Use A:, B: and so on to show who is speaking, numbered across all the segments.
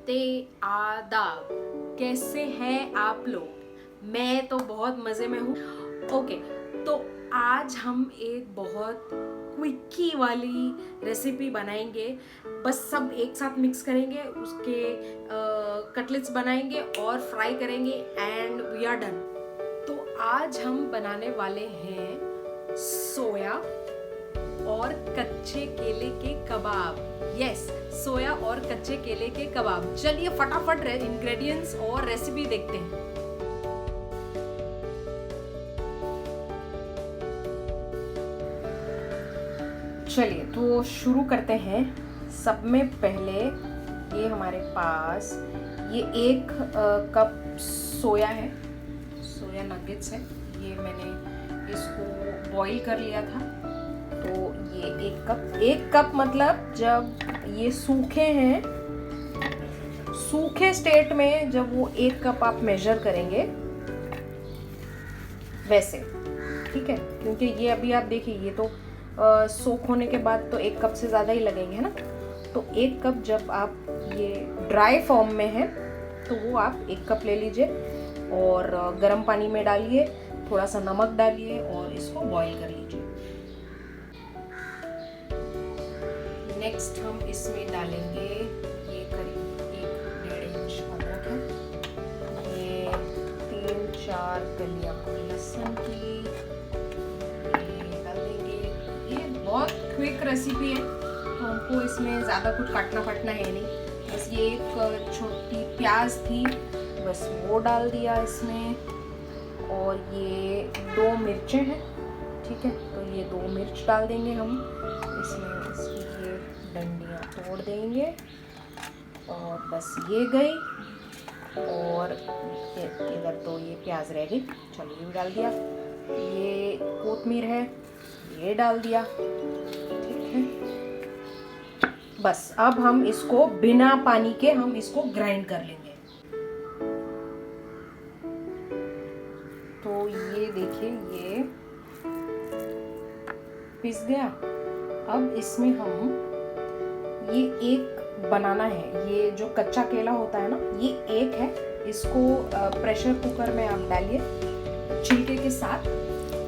A: नमस्ते, आदाब। कैसे हैं आप लोग? मैं तो बहुत मज़े में हूँ। ओके, तो आज हम एक बहुत क्विकी वाली रेसिपी बनाएंगे। बस सब एक साथ मिक्स करेंगे, उसके कटलेट्स बनाएंगे और फ्राई करेंगे एंड वी आर डन। तो आज हम बनाने वाले हैं सोया और कच्चे केले के कबाब। यस, सोया और कच्चे केले के कबाब। चलिए फटाफट इंग्रेडिएंट्स और रेसिपी देखते हैं। चलिए तो शुरू करते हैं। सब में पहले ये हमारे पास ये 1 कप सोया है, सोया नगेट्स है। ये मैंने इसको बॉईल कर लिया था। तो ये 1 कप मतलब जब ये सूखे हैं, सूखे स्टेट में जब वो 1 कप आप मेजर करेंगे वैसे, ठीक है। क्योंकि ये अभी आप देखिए, ये तो सोख होने के बाद तो 1 कप से ज़्यादा ही लगेंगे, है ना। तो 1 कप जब आप ये ड्राई फॉर्म में है तो वो आप 1 कप ले लीजिए और गर्म पानी में डालिए, थोड़ा सा नमक डालिए और इसको बॉईल कर लीजिए। नेक्स्ट हम इसमें डालेंगे ये करीब 1-1.5 इंच अदरक है, ये 3-4 कलियां लहसुन की ये डाल देंगे। ये बहुत क्विक रेसिपी है, तो हमको इसमें ज़्यादा कुछ काटना फाटना है नहीं। बस ये 1 छोटी प्याज थी, बस वो डाल दिया इसमें। और ये 2 मिर्चें हैं, ठीक है। तो ये 2 मिर्च डाल देंगे हम इसमें। इसकी ये डंडियाँ तोड़ देंगे और बस ये गई। और इधर तो ये प्याज रह गई, चलिए ये डाल दिया। ये कोतमीर है, ये डाल दिया, ठीक है। बस अब हम इसको बिना पानी के हम इसको ग्राइंड कर लेंगे। तो ये देखिए, ये पिस गया। अब इसमें हम ये 1 बनाना है। ये जो कच्चा केला होता है ना, ये 1 है। इसको प्रेशर कुकर में आप डालिए छिलके के साथ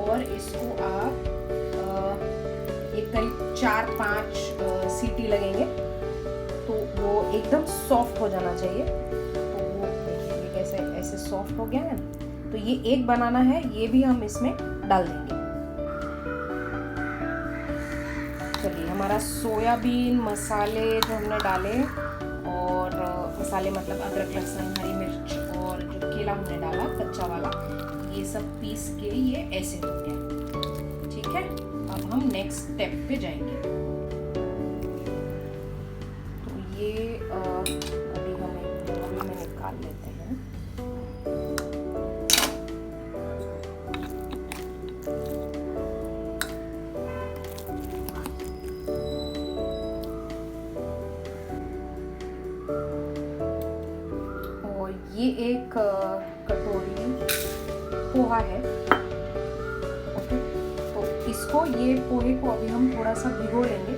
A: और इसको आप एक करीब 4-5 सीटी लगेंगे तो वो एकदम सॉफ्ट हो जाना चाहिए। तो वो देखिए ये कैसे ऐसे सॉफ्ट हो गया है ना। तो ये 1 बनाना है, ये भी हम इसमें डाल देंगे। चलिए, हमारा सोयाबीन मसाले जो हमने डाले, और मसाले मतलब अदरक लहसुन हरी मिर्च और जो केला हमने डाला कच्चा वाला, ये सब पीस के ये ऐसे हो गया, ठीक है। अब हम नेक्स्ट स्टेप पे जाएंगे। तो ये अभी हम एक बोल में निकाल लेते हैं। ये 1 कटोरी पोहा है, ओके। तो इसको, ये पोहे को अभी हम थोड़ा सा भिगो लेंगे।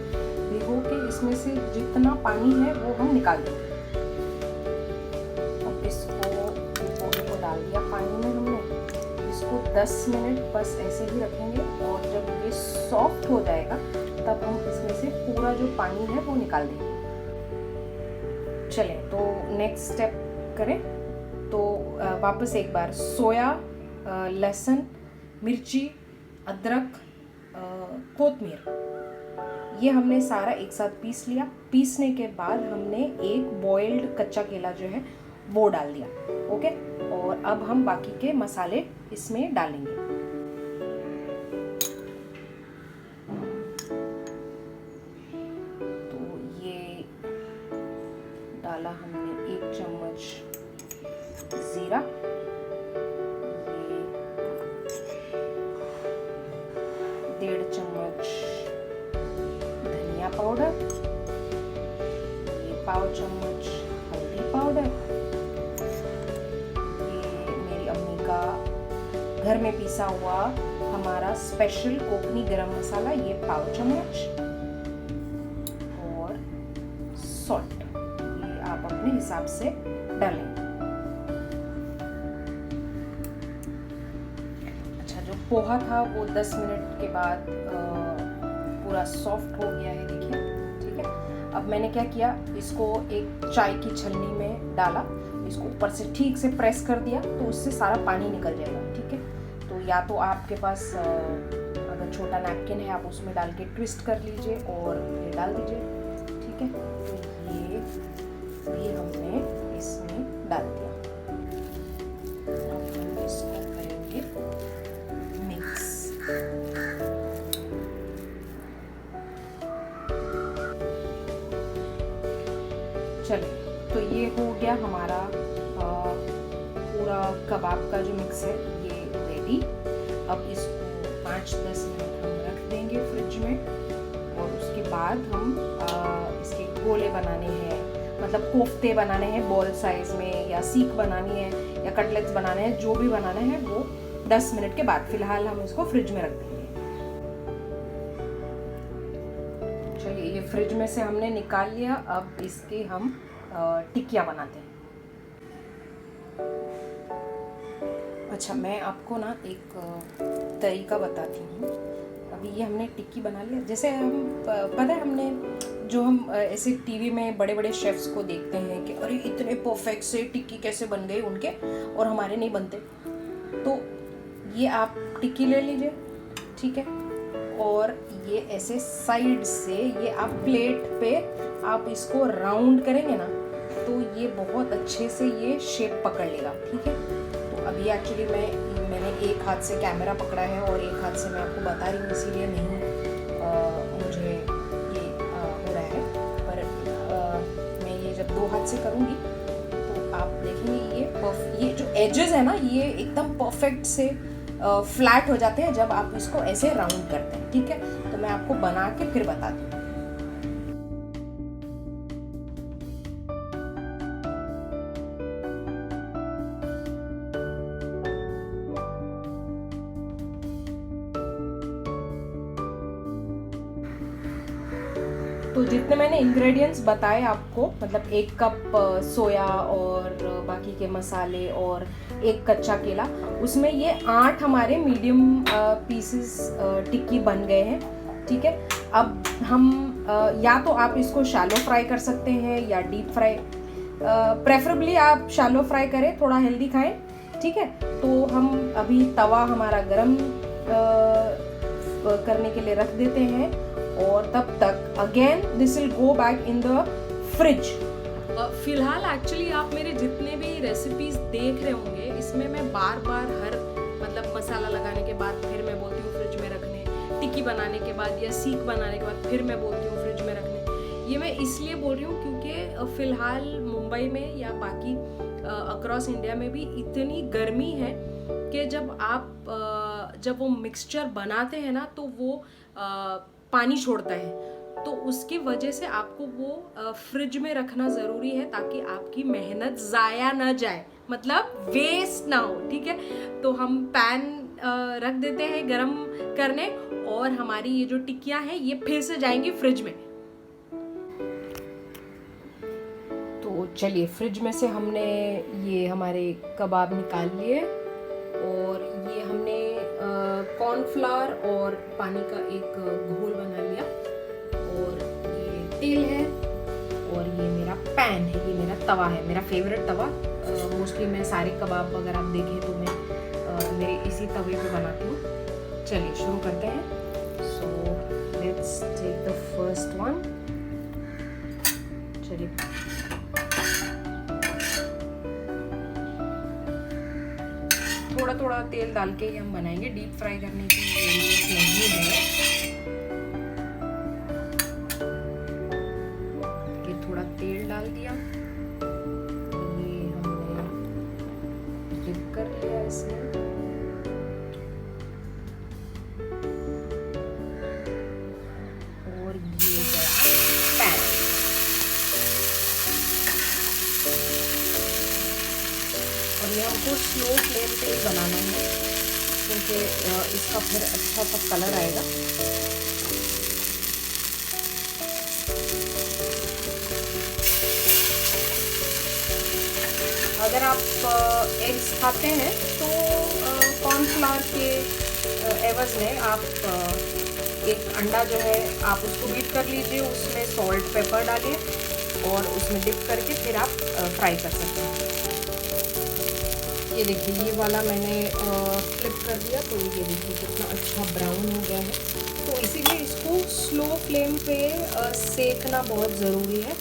A: भिगो के इसमें से जितना पानी है वो हम निकाल देंगे। अब इसको, पोहे को डाल दिया पानी में हमने। इसको 10 मिनट बस ऐसे ही रखेंगे और जब ये सॉफ्ट हो जाएगा तब हम इसमें से पूरा जो पानी है वो निकाल देंगे। चलें, तो नेक्स्ट स्टेप करें। तो वापस एक बार सोया, लहसुन, मिर्ची, अदरक, कोतमीर, ये हमने सारा एक साथ पीस लिया। पीसने के बाद हमने 1 बॉइल्ड कच्चा केला जो है वो डाल दिया, ओके। और अब हम बाकी के मसाले इसमें डालेंगे। तो ये डाला हमने 1 चम्मच जीरा, ये 1.5 चम्मच धनिया पाउडर, ये 1/4 चम्मच हल्दी पाउडर, ये मेरी अम्मी का घर में पीसा हुआ हमारा स्पेशल कोकनी गरम मसाला, ये 1/4 चम्मच, और सॉल्ट, ये आप अपने हिसाब से डालेंगे। अच्छा, जो पोहा था वो 10 मिनट के बाद पूरा सॉफ्ट हो गया है, देखिए। ठीक है, अब मैंने क्या किया, इसको एक चाय की छलनी में डाला, इसको ऊपर से ठीक से प्रेस कर दिया तो उससे सारा पानी निकल जाएगा। ठीक है, तो या तो आपके पास अगर छोटा नैपकिन है आप उसमें डाल के ट्विस्ट कर लीजिए और ये डाल दीजिए। ठीक है, तो ये भी हमने इसमें डाल दिया। अब हम इसको करेंगे मिक्स। चलिए, तो ये हो गया हमारा पूरा कबाब का जो मिक्स है ये रेडी। अब इसको 5-10 मिनट हम रख देंगे फ्रिज में, और उसके बाद हम इसके गोले बनाने हैं, मतलब कोफ्ते बनाने हैं बॉल साइज में, या सीख बनानी है या कटलेट्स बनाने हैं, जो भी बनाना है वो 10 मिनट के बाद। फिलहाल हम इसको फ्रिज में रख देंगे। चलिए, ये फ्रिज में से हमने निकाल लिया। अब इसके हम टिक्कियाँ बनाते हैं। अच्छा, मैं आपको ना एक तरीका बताती हूँ। अभी ये हमने टिक्की बना लिया। जैसे हम पता है, हमने जो हम ऐसे टीवी में बड़े बड़े शेफ्स को देखते हैं कि अरे इतने परफेक्ट से टिक्की कैसे बन गए उनके, और हमारे नहीं बनते। तो ये आप टिक्की ले लीजिए, ठीक है, और ये ऐसे साइड से ये आप प्लेट पे आप इसको राउंड करेंगे ना, तो ये बहुत अच्छे से ये शेप पकड़ लेगा। ठीक है, तो अभी एक्चुअली मैंने एक हाथ से कैमरा पकड़ा है और एक हाथ से मैं आपको बता रही हूँ, इसीलिए नहीं मुझे ये हो रहा है। पर मैं ये जब 2 हाथ से करूँगी तो आप देखेंगे ये जो एजेस है ना, ये एकदम परफेक्ट से फ्लैट हो जाते हैं जब आप इसको ऐसे राउंड करते हैं। ठीक है, तो मैं आपको बना के फिर बताती हूँ। तो जितने मैंने इंग्रेडिएंट्स बताए आपको, मतलब 1 कप सोया और बाकी के मसाले और 1 कच्चा केला, उसमें ये 8 हमारे मीडियम पीसेस टिक्की बन गए हैं। ठीक है, अब हम या तो आप इसको शैलो फ्राई कर सकते हैं या डीप फ्राई। प्रेफरेबली आप शैलो फ्राई करें, थोड़ा हेल्दी खाएं। ठीक है, तो हम अभी तवा हमारा गरम करने के लिए रख देते हैं, और तब तक again this will go back in the fridge. फिलहाल एक्चुअली आप मेरे जितने भी रेसिपीज देख रहे होंगे, इसमें मैं बार बार हर मतलब मसाला लगाने के बाद फिर मैं बोलती हूँ फ्रिज में रखने, टिक्की बनाने के बाद या सीख बनाने के बाद फिर मैं बोलती हूँ फ्रिज में रखने। ये मैं इसलिए बोल रही हूँ क्योंकि फिलहाल मुंबई में या बाकी अक्रॉस इंडिया में भी इतनी गर्मी है कि जब वो मिक्सचर बनाते हैं ना, तो वो पानी छोड़ता है, तो उसकी वजह से आपको वो फ्रिज में रखना ज़रूरी है ताकि आपकी मेहनत ज़ाया ना जाए, मतलब वेस्ट ना हो। ठीक है, तो हम पैन रख देते हैं गरम करने, और हमारी ये जो टिक्कियाँ हैं ये फिर से जाएंगी फ्रिज में। तो चलिए, फ्रिज में से हमने ये हमारे कबाब निकाल लिए, और ये हमने कॉर्नफ्लावर और पानी का एक घोल बना लिया, और ये तेल है, और ये मेरा पैन है, ये मेरा तवा है, मेरा फेवरेट तवा। मोस्टली मैं सारे कबाब अगर आप देखें तो मैं मेरे इसी तवे पे बनाती हूँ। चलिए शुरू करते हैं। So let's take the first one. चलिए, थोड़ा थोड़ा तेल डाल के ही हम बनाएंगे, डीप फ्राई करने की जरूरत नहीं है। ये थोड़ा तेल डाल दिया, ये हमने डिप कर लिया इसमें, और ये गया पैन। और ये हमको स्लो फ्लेम पे ही बनाना है क्योंकि इसका फिर अच्छा सा कलर आएगा। आप एग्स खाते हैं तो कॉर्नफ्लावर के एवज में आप एक अंडा जो है आप उसको बीट कर लीजिए, उसमें सॉल्ट पेपर डालिए और उसमें डिप करके फिर आप फ्राई कर सकते हैं। ये देखिए ये वाला मैंने फ्लिप कर दिया तो ये देखिए कितना अच्छा ब्राउन हो गया है। तो इसीलिए इसको स्लो फ्लेम पे सेकना बहुत ज़रूरी है,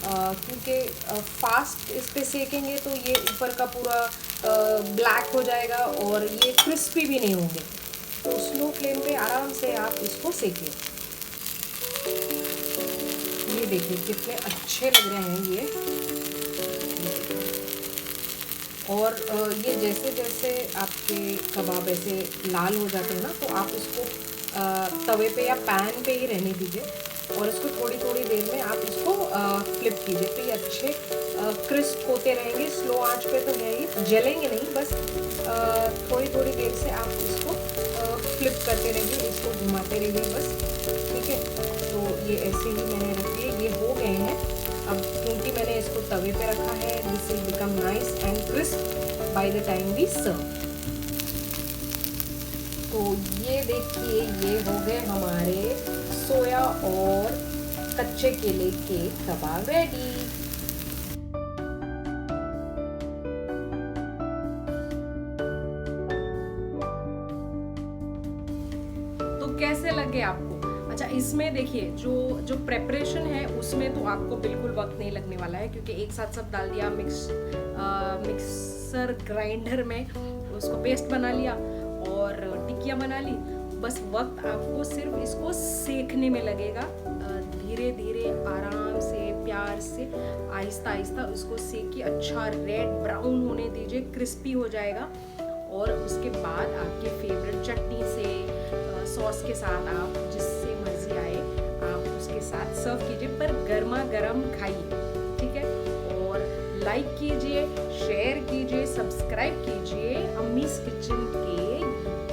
A: क्योंकि फास्ट इस पे सेकेंगे तो ये ऊपर का पूरा ब्लैक हो जाएगा और ये क्रिस्पी भी नहीं होंगे। तो स्लो फ्लेम पे आराम से आप इसको सेकिए। ये देखिए कितने अच्छे लग रहे हैं ये। और ये जैसे जैसे आपके कबाब ऐसे लाल हो जाते हैं ना, तो आप इसको तवे पे या पैन पे ही रहने दीजिए और इसको थोड़ी थोड़ी देर में आप इसको फ्लिप कीजिए, तो ये अच्छे क्रिस्प होते रहेंगे। स्लो आंच पे तो है ही, जलेंगे नहीं, बस थोड़ी थोड़ी देर से आप इसको फ्लिप करते रहिए, इसको घुमाते रहिए बस, ठीक है। तो ये ऐसे ही मैंने रखिए, ये हो गए हैं। अब क्योंकि मैंने इसको तवे पे रखा है, this will become nice and crisp by the time we serve. तो ये देखिए ये हो गए हमारे सोया और कच्चे केले के कबाब रेडी। तो कैसे लगे आपको? अच्छा, इसमें देखिए जो प्रेपरेशन है उसमें तो आपको बिल्कुल वक्त नहीं लगने वाला है, क्योंकि एक साथ सब डाल दिया, मिक्सर ग्राइंडर में उसको पेस्ट बना लिया और टिक्कियाँ बना ली। बस वक्त आपको सिर्फ इसको सेकने में लगेगा, धीरे धीरे आराम से प्यार से आहिस्ता आहिस्ता उसको सेकिए, अच्छा रेड ब्राउन होने दीजिए, क्रिस्पी हो जाएगा। और उसके बाद आपके फेवरेट चटनी से सॉस के साथ आप जिससे मर्जी आए आप उसके साथ सर्व कीजिए, पर गर्मा गर्म खाइए, ठीक है। और लाइक कीजिए, शेयर कीजिए, सब्सक्राइब कीजिए अम्मीज़ किचन के